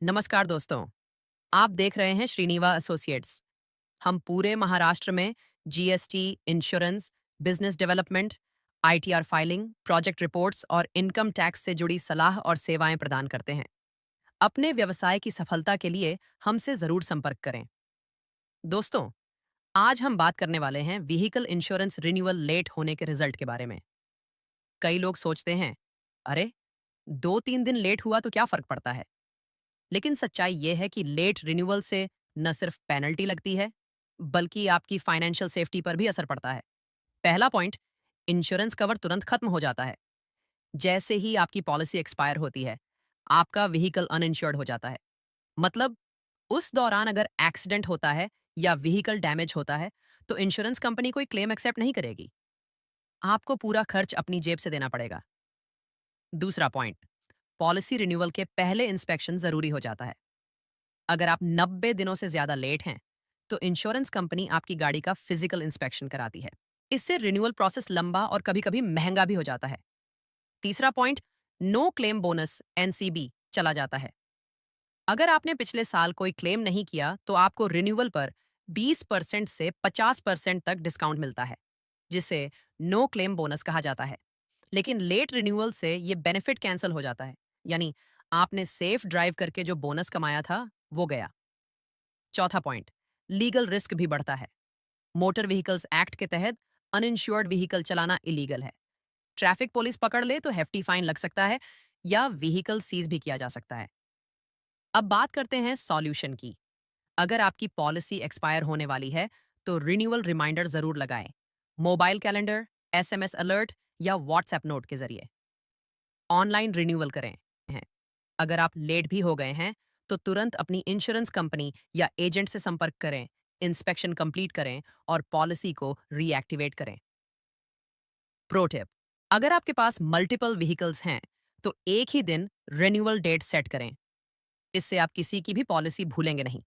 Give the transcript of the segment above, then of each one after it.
नमस्कार दोस्तों। आप देख रहे हैं श्रीनिवा एसोसिएट्स। हम पूरे महाराष्ट्र में GST, insurance, business development, ITR filing, project reports और इनकम टैक्स से जुड़ी सलाह और सेवाएं प्रदान करते हैं। अपने व्यवसाय की सफलता के लिए हमसे जरूर संपर्क करें। दोस्तों, आज हम बात करने वाले हैं व्हीकल इंश्योरेंस रिन्यूअल लेट होने के रिजल्ट के बारे में। कई लोग सोचते हैं, अरे 2-3 दिन लेट हुआ तो क्या फर्क पड़ता है। लेकिन सच्चाई यह है कि लेट रिन्यूअल से न सिर्फ पेनल्टी लगती है, बल्कि आपकी फाइनेंशियल सेफ्टी पर भी असर पड़ता है। पहला पॉइंट, इंश्योरेंस कवर तुरंत खत्म हो जाता है। जैसे ही आपकी पॉलिसी एक्सपायर होती है, आपका व्हीकल अनइंश्योर्ड हो जाता है। मतलब उस दौरान अगर एक्सीडेंट होता है या व्हीकल डैमेज होता है, तो इंश्योरेंस कंपनी कोई क्लेम एक्सेप्ट नहीं करेगी। आपको पूरा खर्च अपनी जेब से देना पड़ेगा। दूसरा पॉइंट, पॉलिसी रिन्यूअल के पहले इंस्पेक्शन जरूरी हो जाता है। अगर आप 90 दिनों से ज्यादा लेट हैं, तो इंश्योरेंस कंपनी आपकी गाड़ी का फिजिकल इंस्पेक्शन कराती है। इससे रिन्यूअल प्रोसेस लंबा और कभी-कभी महंगा भी हो जाता है। तीसरा point, no claim bonus NCB चला जाता है। अगर आपने पिछले साल कोई क्लेम नहीं किया, तो आपको रिन्यूअल पर 20% से 50% तक डिस्काउंट मिलता है, जिसे नो क्लेम बोनस कहा जाता है। लेकिन लेट रिन्यूअल से ये बेनिफिट कैंसिल हो जाता है, यानी आपने सेफ ड्राइव करके जो बोनस कमाया था, वो गया। चौथा पॉइंट, लीगल रिस्क भी बढ़ता है। मोटर व्हीकल्स एक्ट के तहत अनइंश्योर्ड व्हीकल चलाना इलीगल है। ट्रैफिक पुलिस पकड़ ले तो हेफ्टी फाइन लग सकता है या व्हीकल सीज भी किया जा सकता है। अब बात करते हैं सॉल्यूशन की। अगर आपकी पॉलिसी एक्सपायर होने वाली है, तो रिन्यूअल रिमाइंडर जरूर लगाएं। मोबाइल कैलेंडर, एसएमएस अलर्ट या व्हाट्सएप नोट के जरिए ऑनलाइन रिन्यूअल करें हैं। अगर आप लेट भी हो गए हैं, तो तुरंत अपनी इंश्योरेंस कंपनी या एजेंट से संपर्क करें, इंस्पेक्शन कंप्लीट करें और पॉलिसी को रीएक्टिवेट करें। प्रो टिप, अगर आपके पास मल्टीपल व्हीकल्स हैं, तो एक ही दिन रिन्यूअल डेट सेट करें। इससे आप किसी की भी पॉलिसी भूलेंगे नहीं।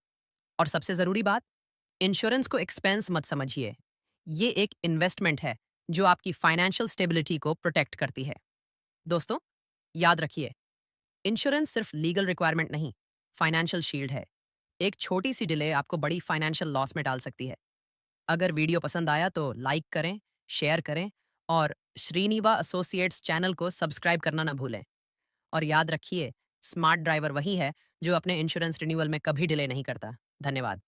और सबसे जरूरी बात, इंश्योरेंस को एक्सपेंस मत समझिए। ये एक इन्वेस्टमेंट है जो आपकी फाइनेंशियल स्टेबिलिटी को प्रोटेक्ट करती है। दोस्तों, याद रखिए, इंश्योरेंस सिर्फ लीगल रिक्वायरमेंट नहीं, फाइनेंशियल शील्ड है। एक छोटी सी डिले आपको बड़ी फाइनेंशियल लॉस में डाल सकती है। अगर वीडियो पसंद आया तो लाइक करें, शेयर करें और श्रीनिवा एसोसिएट्स चैनल को सब्सक्राइब करना ना भूलें। और याद रखिए, स्मार्ट ड्राइवर वही है जो अपने इंश्योरेंस रिन्यूअल में कभी डिले नहीं करता। धन्यवाद।